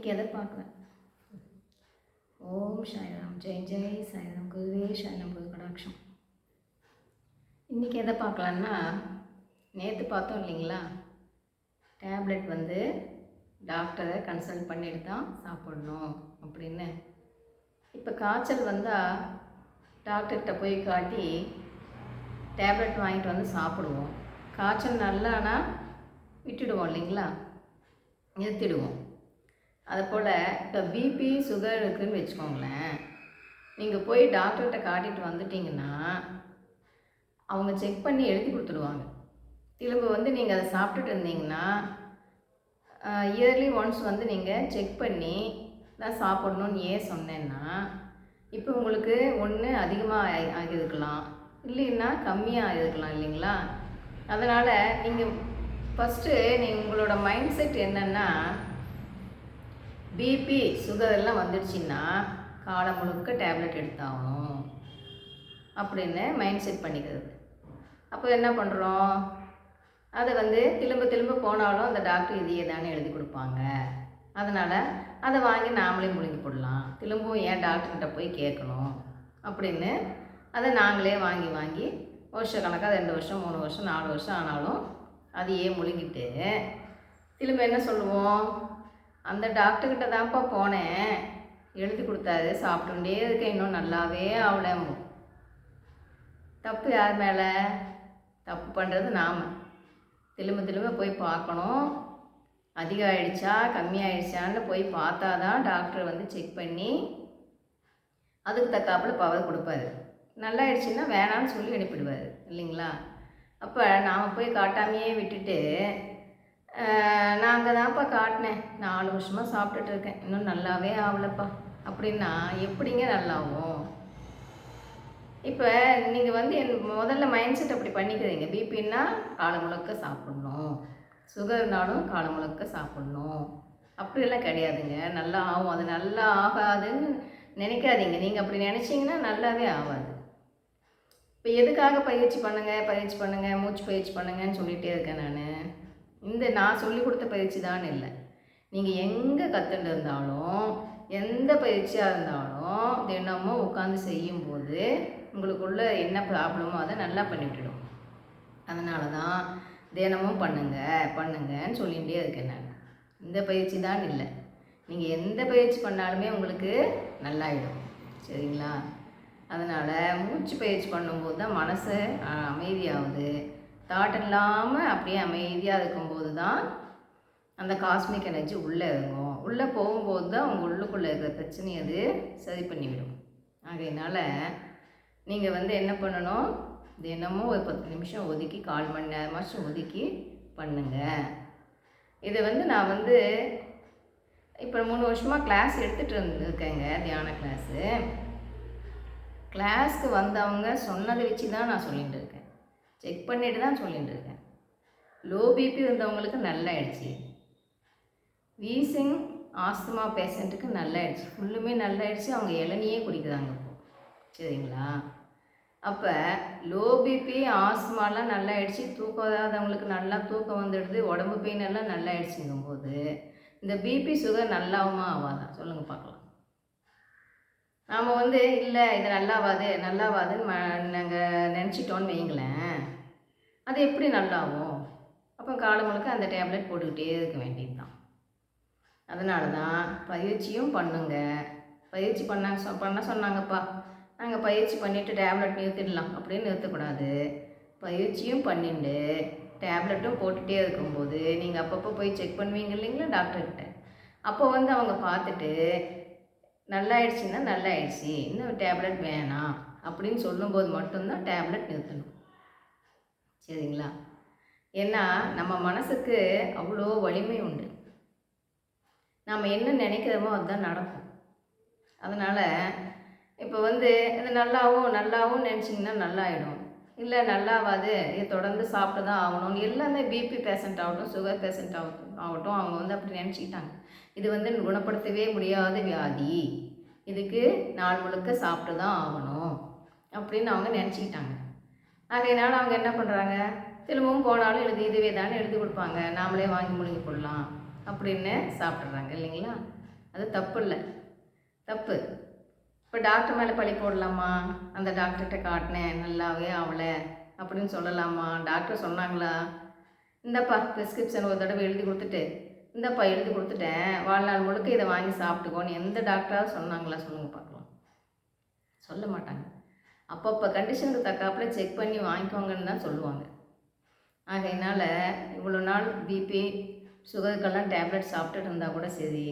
இன்றைக்கி எதை பார்க்கலாம்? ஓம் சாய்ராம், ஜெய் ஜெய் சாய்ராம், குருவே சரணம், குரு கடாட்சம். இன்றைக்கி எதை பார்க்கலான்னா, நேற்று பார்த்தோம் இல்லைங்களா, டேப்லெட் வந்து டாக்டரை கன்சல்ட் பண்ணிட்டு தான் சாப்பிடணும் அப்படின்னு. இப்போ காய்ச்சல் வந்தால் டாக்டர்கிட்ட போய் காட்டி டேப்லெட் வாங்கிட்டு வந்து சாப்பிடுவோம். காய்ச்சல் நல்லானா விட்டுடுவோம் இல்லைங்களா, நிறுத்திடுவோம். அதுபோல் இப்போ பிபி சுகர் இருக்குதுன்னு வச்சுக்கோங்களேன், நீங்கள் போய் டாக்டர்கிட்ட காட்டிட்டு வந்துட்டிங்கன்னா அவங்க செக் பண்ணி எழுதி கொடுத்துடுவாங்க. திரும்ப வந்து நீங்கள் அதை சாப்பிட்டுட்டு இருந்தீங்கன்னா இயர்லி ஒன்ஸ் வந்து நீங்கள் செக் பண்ணி தான் சாப்பிடணுன்னு ஏன் சொன்னேன்னா, இப்போ உங்களுக்கு ஒன்று அதிகமாக ஆகியிருக்கலாம், இல்லைன்னா கம்மியாக இருக்கலாம் இல்லைங்களா. அதனால் நீங்கள் ஃபஸ்ட்டு உங்களோட மைண்ட் செட் என்னென்னா, பிபி சுகர் எல்லாம் வந்துடுச்சின்னா காலம் முழுக்க டேப்லெட் எடுத்தாகணும் அப்படின்னு மைண்ட் செட் பண்ணிக்கிறது. அப்போ என்ன பண்ணுறோம், அதை வந்து திரும்ப போனாலும் அந்த டாக்டர் இதையே தானே எழுதி கொடுப்பாங்க. அதனால் அதை வாங்கி நாமளே முழுங்கி போடலாம், திரும்பவும் ஏன் டாக்டர்கிட்ட போய் கேட்கணும் அப்படின்னு அதை நாங்களே வாங்கி வருஷக்கணக்காக 2 வருஷம் 3 வருஷம் 4 வருஷம் ஆனாலும் அதையே முழுங்கிட்டு திரும்ப என்ன சொல்லுவோம், அந்த டாக்டர்கிட்ட தான்ப்பா போனேன், எழுதி கொடுத்தாரு, சாப்பிட்டுட்டே இருக்கேன், இன்னும் நல்லாவே ஆகலம்போ. தப்பு யார் மேலே? தப்பு பண்ணுறது நாம். திரும்ப போய் பார்க்கணும், அதிகம் ஆகிடுச்சா கம்மியாகிடுச்சான்னு போய் பார்த்தா தான் டாக்டர் வந்து செக் பண்ணி அதுக்கு தக்காப்பில் பவர் கொடுப்பாரு. நல்லா ஆயிடுச்சுன்னா வேணான்னு சொல்லி அனுப்பிடுவார் இல்லைங்களா. அப்போ நாம் போய் காட்டாமையே விட்டுட்டு நான் அங்கே தான்ப்பா காட்டினேன், 4 வருஷமாக சாப்பிட்டுட்டு இருக்கேன், இன்னும் நல்லாவே ஆகலப்பா அப்படின்னா எப்படிங்க நல்லாவும்? இப்போ நீங்கள் வந்து முதல்ல மைண்ட் செட் அப்படி பண்ணிக்கிறீங்க. பிபின்னா காலம் முழுக்க சாப்பிட்ணும், சுகர்னாலும் காலம் முழுக்க சாப்பிட்ணும், அப்படியெல்லாம் கிடையாதுங்க. நல்லா ஆகும், அது நல்லா ஆகாதுன்னு நினைக்காதீங்க. நீங்கள் அப்படி நினச்சிங்கன்னா நல்லாவே ஆகாது. இப்போ எதுக்காக பயிற்சி பண்ணுங்கள் மூச்சு பயிற்சி பண்ணுங்கன்னு சொல்லிகிட்டே இருக்கேன் நான். நான் சொல்லி கொடுத்த பயிற்சி தான் இல்லை, நீங்கள் எங்கே கற்றுட்டு இருந்தாலும் எந்த பயிற்சியாக இருந்தாலும் தினமும் உட்காந்து செய்யும்போது உங்களுக்குள்ள என்ன ப்ராப்ளமோ அதை நல்லா பண்ணிவிட்டுடும். அதனால தான் தினமும் பண்ணுங்கன்னு சொல்லிகிட்டே இருக்கேன் நான். இந்த பயிற்சி தான் இல்லை, நீங்கள் எந்த பயிற்சி பண்ணாலுமே உங்களுக்கு நல்லாயிடும் சரிங்களா. அதனால் மூச்சு பயிற்சி பண்ணும்போது தான் மனசு அமைதியாகுது. தாட் இல்லாமல் அப்படியே அமைதியாக இருக்கும்போது தான் அந்த காஸ்மிக் எனர்ஜி உள்ளே இருக்கும். உள்ளே போகும்போது தான் உங்கள் உள்ளுக்குள்ளே இருக்கிற பிரச்சனையை அது சரி பண்ணிவிடும். ஆகையினால நீங்கள் வந்து என்ன பண்ணணும், தினமும் ஒரு 10 நிமிஷம் ஒதுக்கி 1/4 மணி நேரமாச்சும் ஒதுக்கி பண்ணுங்கள். இதை வந்து நான் வந்து இப்போ 3 வருஷமாக கிளாஸ் எடுத்துகிட்டு இருந்திருக்கேங்க, தியான கிளாஸ்க்கு வந்தவங்க சொன்னதை வச்சு தான் நான் சொல்லிகிட்டு இருக்கேன், செக் பண்ணிட்டு தான் சொல்லிகிட்டு இருக்கேன். லோ பிபி இருந்தவங்களுக்கு நல்லாயிடுச்சு, வீசிங் ஆஸ்துமா பேஷண்ட்டுக்கு நல்லாயிடுச்சு, ஃபுல்லுமே நல்லாயிடுச்சு. அவங்க இளநியே குடிக்கிறாங்க இப்போ சரிங்களா. அப்போ லோ பிபி ஆஸ்துமாலாம் நல்லாயிடுச்சு, தூக்கம் வராதவங்களுக்கு நல்லா தூக்கம் வந்துடுது, உடம்பு பெயின் எல்லாம் நல்லாயிடுச்சுங்கும்போது இந்த பிபி சுகர் நல்லாவுமா ஆகாதான் சொல்லுங்கள் பார்க்கலாம். நாம் வந்து இல்லை இது நல்லாவாதுன்னு நாங்கள் நினச்சிட்டோன்னு வைங்களேன், அது எப்படி நல்லாவும்? அப்போ காலம் முழுக்க அந்த டேப்லெட் போட்டுக்கிட்டே இருக்க வேண்டியது தான். அதனால தான் பயிற்சியும் பண்ணுங்க. பயிற்சி பண்ண சொன்னாங்கப்பா, நாங்கள் பயிற்சி பண்ணிவிட்டு டேப்லெட் நிறுத்திடலாம் அப்படின்னு நிறுத்தக்கூடாது. பயிற்சியும் பண்ணிட்டு டேப்லெட்டும் போட்டுகிட்டே இருக்கும்போது நீங்கள் அப்பப்போ போய் செக் பண்ணுவீங்க இல்லைங்களா டாக்டர்கிட்ட. அப்போ வந்து அவங்க பார்த்துட்டு நல்லாயிடுச்சுன்னா நல்லாயிடுச்சு, இன்னும் டேப்லெட் வேணாம் அப்படின்னு சொல்லும்போது மட்டும்தான் டேப்லெட் நிறுத்தணும் சரிங்களா. ஏன்னா நம்ம மனசுக்கு அவ்வளோ வலிமை உண்டு, நம்ம என்ன நினைக்கிறோமோ அதுதான் நடக்கும். அதனால் இப்போ வந்து இது நல்லாவும் நினச்சிங்கன்னா நல்லாயிடும், இல்லை நல்லாவாது இது தொடர்ந்து சாப்பிட்டு தான் ஆகணும். எல்லாமே பிபி பேஷண்ட் ஆகட்டும் சுகர் பேஷண்ட் ஆகட்டும் அவங்க வந்து அப்படி நினச்சிக்கிட்டாங்க, இது வந்து குணப்படுத்தவே முடியாத வியாதி, இதுக்கு நாள் முழுக்க சாப்பிட்டு தான் ஆகணும் அப்படின்னு அவங்க நினச்சிக்கிட்டாங்க. ஆகையினால அவங்க என்ன பண்ணுறாங்க, திரும்பவும் போனாலும் இதுவே தானே எழுதி கொடுப்பாங்க, நாமளே வாங்கி முழுங்கி போடலாம் அப்படின்னு சாப்பிட்றாங்க இல்லைங்களா. அது தப்பு இல்லை, தப்பு. இப்போ டாக்டர் மேலே பழி போடலாமா? அந்த டாக்டர்கிட்ட காட்டினேன் நல்லாவே ஆகலை அப்படின்னு சொல்லலாமா? டாக்டர் சொன்னாங்களா, இந்தப்பா ப்ரிஸ்கிரிப்ஷன் ஒரு தடவை எழுதி கொடுத்துட்டு, இந்தப்பா எழுதி கொடுத்துட்டேன், வாழ்நாள் முழுக்க இதை வாங்கி சாப்பிட்டுக்கோன்னு எந்த டாக்டராவது சொன்னாங்களா? சொல்லுங்கள் பார்க்கலாம். சொல்ல மாட்டாங்க. அப்பப்போ கண்டிஷனுக்கு தக்காப்புல செக் பண்ணி வாங்கிக்கோங்கன்னு தான் சொல்லுவாங்க. ஆகையினால் இவ்வளோ நாள் பிபி சுகருக்கெல்லாம் டேப்லெட் சாப்பிட்டுட்டு இருந்தால் கூட சரி,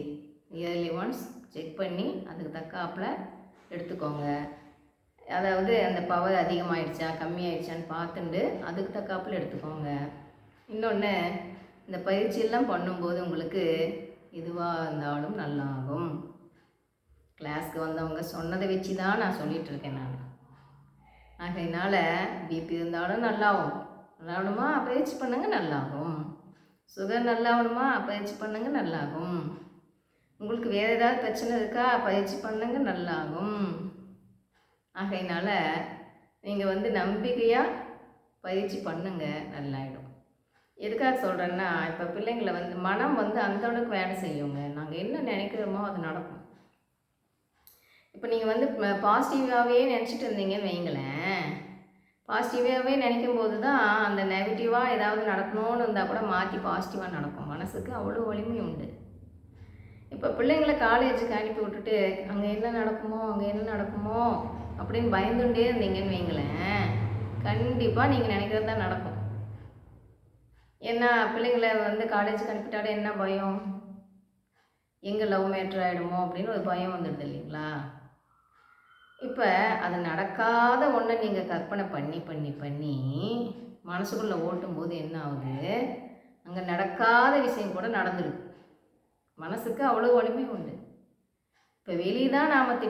இயர்லி ஒன்ஸ் செக் பண்ணி அதுக்கு தக்காப்புல எடுத்துக்கோங்க. அதாவது அந்த பவர் அதிகமாகிடுச்சா கம்மியாயிடுச்சான்னு பார்த்துட்டு அதுக்கு தக்காப்புல எடுத்துக்கோங்க. இன்னொன்று, இந்த பயிற்சியெல்லாம் பண்ணும்போது உங்களுக்கு எதுவாக இருந்தாலும் நல்லாகும். கிளாஸ்க்கு வந்தவங்க சொன்னதை வச்சு தான் நான் சொல்லிகிட்ருக்கேன் நான். ஆகையினால் பிபி இருந்தாலும் நல்லாகும். நல்லாகணுமா பயிற்சி பண்ணுங்க, நல்லாகும். சுகர் நல்லாகணுமா பயிற்சி பண்ணுங்க, நல்லாகும். உங்களுக்கு வேறு ஏதாவது பிரச்சனை இருக்கா பயிற்சி பண்ணுங்க, நல்லாகும். ஆகையினால் நீங்கள் நம்பிக்கையாக பயிற்சி பண்ணுங்க, நல்லாயிடும். எதுக்காக சொல்கிறேன்னா, இப்போ பிள்ளைங்களை மனம் அந்தளவுக்கு வேலை செய்யுங்க. நாங்கள் என்ன நினைக்கிறோமோ அது நடக்கும். இப்போ நீங்கள் பாசிட்டிவாகவே நினச்சிட்டு இருந்தீங்கன்னு வைங்களேன், பாசிட்டிவாகவே நினைக்கும் போது தான் அந்த நெகட்டிவாக ஏதாவது நடக்கணும்னு இருந்தால் கூட மாற்றி பாசிட்டிவாக நடக்கும். மனசுக்கு அவ்வளோ வலிமை உண்டு. இப்போ பிள்ளைங்களை காலேஜுக்கு அனுப்பி விட்டுட்டு அங்கே என்ன நடக்குமோ அப்படின்னு பயந்துகிட்டே இருந்தீங்கன்னு வைங்களேன், கண்டிப்பாக நீங்கள் நினைக்கிறது தான் நடக்கும். ஏன்னா பிள்ளைங்களை காலேஜுக்கு அனுப்பிட்டாலே என்ன பயம், எங்கே லவ் மேட்ரு ஆகிடுமோ அப்படின்னு ஒரு பயம் வந்துடுது இல்லைங்களா? இப்போ அது நடக்காத ஒன்றை நீங்கள் கற்பனை பண்ணி மனசுக்குள்ளே ஓட்டும்போது என்ன ஆகுது, அங்கே நடக்காத விஷயம் கூட நடந்துடுது. மனசுக்கு அவ்வளோ வலிமை உண்டு. இப்போ வெளியே தான் நாம்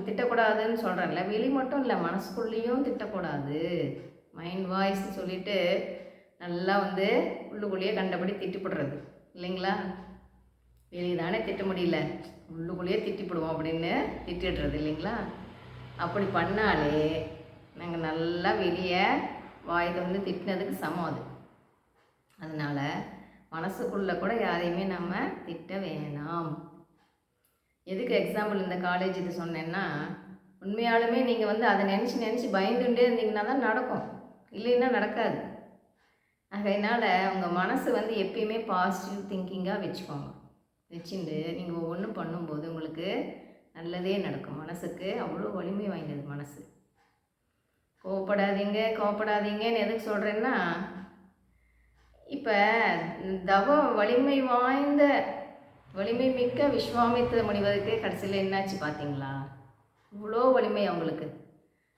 திட்டக்கூடாதுன்னு சொல்கிறேன்ல, வெளி மட்டும் இல்லை, மனசுக்குள்ளேயும் திட்டக்கூடாது. மைண்ட் வாய்ஸ் சொல்லிவிட்டு நல்லா உள்ளுக்குள்ளேயே கண்டபடி திட்டிப்படுறது இல்லைங்களா? வெளியே தானே திட்ட முடியல, உள்ளுக்குள்ளேயே திட்டிப்படுவோம் அப்படின்னு திட்டிடுறது இல்லைங்களா? அப்படி பண்ணாலே நாங்கள் நல்லா வெளியே வாய் திட்டினதுக்கு சமம் அது. அதனால் மனசுக்குள்ளே கூட யாரையுமே நம்ம திட்ட வேணாம். எதுக்கு எக்ஸாம்பிள் இந்த காலேஜ் இது சொன்னேன்னா, உண்மையாலுமே நீங்கள் அதை நினச்சி பயந்துட்டே இருந்தீங்கன்னா தான் நடக்கும், இல்லைன்னா நடக்காது. அதனால் உங்கள் மனசு எப்பயுமே பாசிட்டிவ் திங்கிங்காக வச்சுக்கோங்க. வச்சுட்டு நீங்கள் ஒவ்வொன்றும் பண்ணும்போது உங்களுக்கு நல்லதே நடக்கும். மனசுக்கு அவ்வளோ வலிமை வாய்ந்தது மனசு. கோவப்படாதீங்கன்னு எதுக்கு சொல்கிறேன்னா, இப்போ வலிமை மிக்க விஸ்வாமித்திர முனிவருக்கு கடைசியில் என்னாச்சு பார்த்தீங்களா? இவ்வளோ வலிமை அவங்களுக்கு.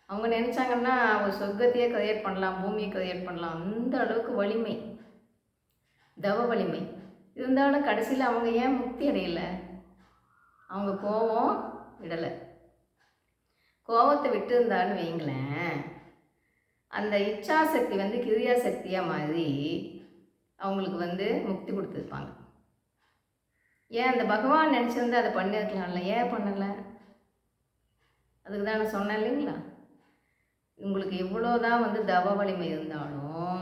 அவங்க நினச்சாங்கன்னா ஒரு சொர்க்கத்தையே கிரியேட் பண்ணலாம், பூமியை கிரியேட் பண்ணலாம், அந்த அளவுக்கு வலிமை, வலிமை இருந்தாலும் கடைசியில் அவங்க ஏன் முக்தி அடையலை? அவங்க கோபம் விடலை. கோபத்தை விட்டு இருந்தான்னு வைங்களேன், அந்த இச்சாசக்தி கிரியாசக்தியாக மாதிரி அவங்களுக்கு முக்தி கொடுத்துருப்பாங்க. ஏன் அந்த பகவான் நினச்சிருந்து அதை பண்ணியிருக்கலாம்ல, ஏன் பண்ணலை? அதுக்கு தான் நான் சொன்னேன் இல்லைங்களா, உங்களுக்கு எவ்வளோ தான் தவ வலிமை இருந்தாலும்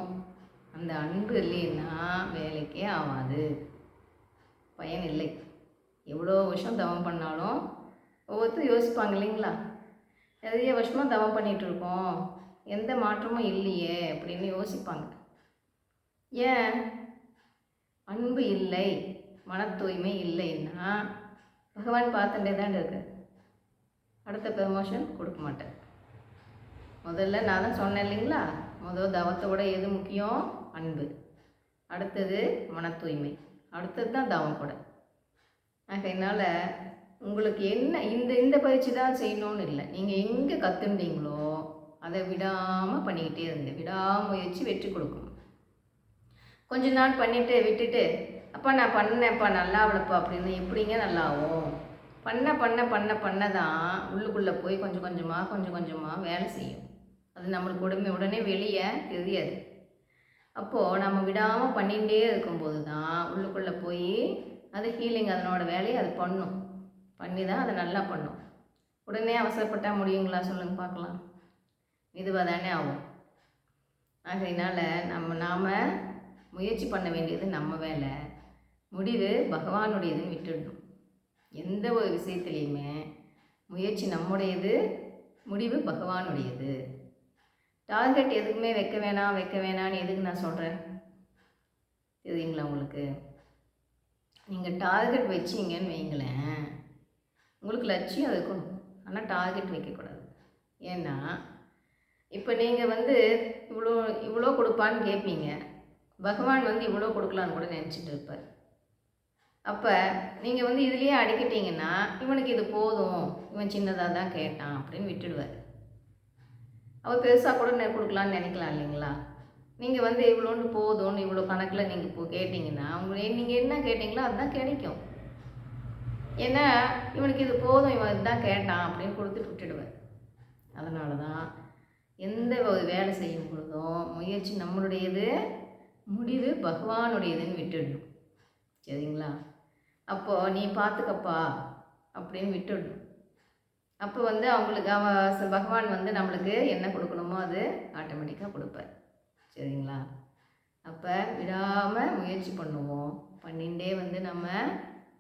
அந்த அன்பு இல்லைன்னா வேலைக்கே ஆகாது, பயன் இல்லை. எவ்வளோ வருஷம் தவம் பண்ணாலும் ஒவ்வொருத்தரும் யோசிப்பாங்க இல்லைங்களா, நிறைய வருஷமாக தவம் பண்ணிகிட்ருக்கோம், எந்த மாற்றமும் இல்லையே அப்படின்னு யோசிப்பாங்க. ஏன்? அன்பு இல்லை, மன தூய்மை இல்லைன்னா பகவான் பார்த்துட்டே தான் இருக்கு, அடுத்த ப்ரமோஷன் கொடுக்க மாட்டேன். முதல்ல நான் தான் சொன்னேன் இல்லைங்களா, தவத்தை விட எது முக்கியம்? அன்பு. அடுத்தது மன தூய்மை, அடுத்தது தான் தவம் கூட. ஆகையினால் உங்களுக்கு என்ன இந்த பயிற்சி தான் செய்யணும்னு இல்லை, நீங்கள் எங்கே கற்றுண்டீங்களோ அதை விடாமல் பண்ணிக்கிட்டே இருங்க. விடாமுயற்சி வெற்றி கொடுக்கும். கொஞ்ச நாள் பண்ணிவிட்டு விட்டுட்டு, அப்பா நான் பண்ணேன்ப்பா நல்லா ஆகலப்பா அப்படின்னு எப்படிங்க நல்லாவும்? பண்ண தான் உள்ளுக்குள்ளே போய் கொஞ்சம் கொஞ்சமாக வேலை செய்யும். அது நம்மளுக்கு உடனே வெளியே தெரியாது. அப்போது நம்ம விடாமல் பண்ணிகிட்டே இருக்கும்போது தான் உள்ளுக்குள்ளே போய் அது ஹீலிங், அதனோட வேலையை அது பண்ணி தான் அதை நல்லா பண்ணும். உடனே அவசரப்பட்டால் முடியுங்களா சொல்லுங்க பார்க்கலாம்? இதுவாக தானே ஆகும். ஆகையினால் நாம் முயற்சி பண்ண வேண்டியது நம்ம வேலை, முடிவு பகவானுடையதுன்னு விட்டுடணும். எந்த ஒரு விஷயத்துலையுமே முயற்சி நம்முடையது, முடிவு பகவானுடையது. டார்கெட் எதுக்குமே வைக்க வேணான்னு எதுக்கு நான் சொல்கிறேன் தெரியுங்களா உங்களுக்கு? நீங்கள் டார்கெட் வச்சிங்கன்னு வைங்களேன், உங்களுக்கு லட்சியம் இருக்கணும், ஆனால் டார்கெட் வைக்கக்கூடாது. ஏன்னா இப்போ நீங்கள் வந்து இவ்வளோ இவ்வளோ கொடுப்பான்னு கேட்பீங்க, பகவான் வந்து இவ்வளோ கொடுக்கலான்னு கூட நினச்சிட்டு இருப்பார். அப்போ நீங்கள் வந்து இதுலேயே அடிக்கிட்டீங்கன்னா, இவனுக்கு இது போதும், இவன் சின்னதாக தான் கேட்டான் அப்படின்னு விட்டுடுவார். அவர் பெருசாக கூட கொடுக்கலான்னு நினைக்கலாம் இல்லைங்களா? நீங்கள் வந்து இவ்வளோன்னு போதும்னு இவ்வளோ கணக்கில் நீங்கள் இப்போ கேட்டிங்கன்னா, நீங்கள் என்ன கேட்டிங்களோ அதுதான் கிடைக்கும். ஏன்னா இவனுக்கு இது போதும், இவன் இதுதான் கேட்டான் அப்படின்னு கொடுத்துட்டு விட்டுடுவேன். அதனால தான் எந்த ஒரு வேலை செய்யும் பொழுதும் முயற்சி நம்மளுடையது, முடிவு பகவானுடையதுன்னு விட்டுடணும். சரிங்களா? அப்போது நீ பார்த்துக்கப்பா அப்படின்னு விட்டுடணும். அப்போ வந்து அவங்களுக்கு பகவான் வந்து நம்மளுக்கு என்ன கொடுக்கணுமோ அது ஆட்டோமேட்டிக்காக கொடுப்பார். சரிங்களா? அப்போ விடாமல் முயற்சி பண்ணுவோம். பண்ணிகிட்டே வந்து நம்ம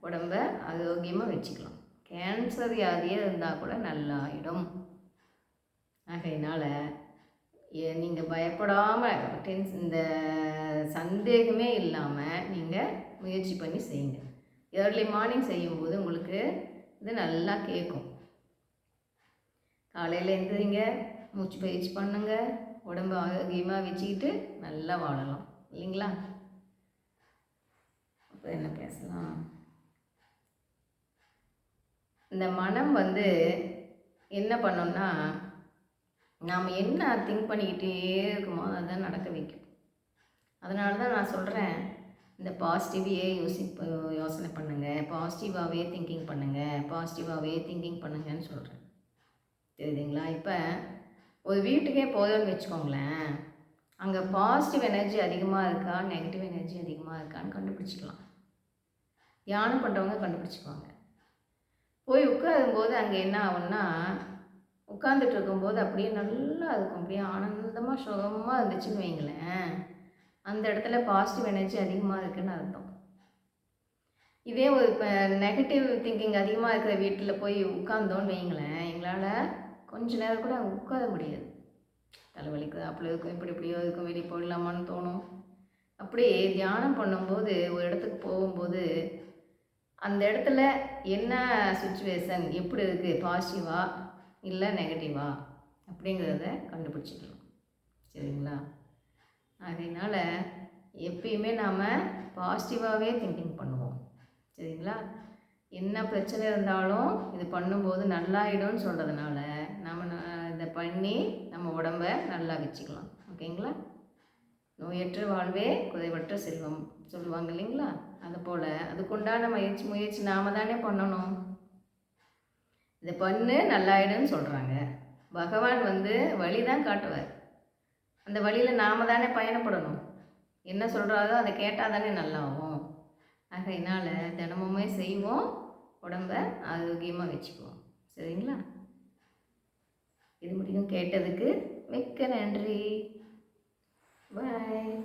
உடம்ப ஆரோக்கியமாக வச்சுக்கலாம். கேன்சர் வியாதியே இருந்தால் கூட நல்லாயிடும். ஆகையினால் நீங்கள் பயப்படாமல் இந்த சந்தேகமே இல்லாமல் நீங்கள் முயற்சி பண்ணி செய்யுங்க. ஏர்லி மார்னிங் செய்யும்போது உங்களுக்கு இது நல்லா கேட்கும். காலையில் எழுந்திரிங்க, மூச்சு பயிற்சி பண்ணுங்க, உடம்பு ஆரோக்கியமாக வச்சுக்கிட்டு நல்லா வாழலாம் இல்லைங்களா? அப்போ என்ன பேசலாம்? இந்த மனம் வந்து என்ன பண்ணோம்னா, நாம் என்ன திங்க் பண்ணிக்கிட்டே இருக்குமோ அதுதான் நடக்க வைக்கும். அதனால தான் நான் சொல்கிறேன், இந்த பாசிட்டிவையே யோசனை பண்ணுங்கள், பாசிட்டிவாகவே திங்கிங் பண்ணுங்கன்னு சொல்கிறேன். தெரியுதுங்களா? இப்போ ஒரு வீட்டுக்கே போதும்னு வச்சுக்கோங்களேன், அங்கே பாசிட்டிவ் எனர்ஜி அதிகமாக இருக்கா, நெகட்டிவ் எனர்ஜி அதிகமாக இருக்கான்னு கண்டுபிடிச்சிக்கலாம். தியானம் பண்ணுறவங்க கண்டுபிடிச்சிக்குவாங்க. போய் உட்காரும்போது அங்கே என்ன ஆகும்னா, உட்காந்துட்டு இருக்கும்போது அப்படியே நல்லா இருக்கும், அப்படியே ஆனந்தமாக சுகமாக இருந்துச்சுன்னு வைங்களேன், அந்த இடத்துல பாசிட்டிவ் எனர்ஜி அதிகமாக இருக்குதுன்னு அர்த்தம். இதே ஒரு இப்போ நெகட்டிவ் திங்கிங் அதிகமாக இருக்கிற வீட்டில் போய் உட்காந்தோன்னு வைங்களேன், எங்களால் கொஞ்ச நேரம் கூட உட்கார முடியாது. தலைவலிக்குது, அப்படி இருக்கும், இப்படியோ இருக்கும், வெளியே போயிடலாமான்னு தோணும். அப்படியே தியானம் பண்ணும்போது ஒரு இடத்துக்கு போகும்போது அந்த இடத்துல என்ன சுச்சுவேஷன் எப்படி இருக்குது, பாசிட்டிவா இல்லை நெகட்டிவா அப்படிங்கிறத கண்டுபிடிச்சிக்கலாம். சரிங்களா? அதனால் எப்பயுமே நாம் பாசிட்டிவாகவே திங்கிங் பண்ணுவோம். சரிங்களா? என்ன பிரச்சனை இருந்தாலும் இது பண்ணும்போது நல்லாயிடும்னு சொல்கிறதுனால நம்ம இதை பண்ணி நம்ம உடம்பை நல்லா வச்சுக்கலாம். ஓகேங்களா? நோயற்ற வாழ்வே குறைவற்ற செல்வம் சொல்லுவாங்க இல்லைங்களா? அதுபோல் அதுக்குண்டான முயற்சி நாம் தானே பண்ணணும். இதை பண்ணு நல்லாயிடும்னு சொல்கிறாங்க. பகவான் வந்து வழி தான் காட்டுவார். அந்த வழியில் நாம் தானே பயணப்படணும். என்ன சொல்கிறாரோ அதை கேட்டால் தானே நல்லாகும். ஆகையினால் தினமுமே செய்வோம், உடம்பை ஆரோக்கியமாக வச்சுக்குவோம். சரிங்களா? இது முடியும் கேட்டதுக்கு மிக்க நன்றி. பாய்.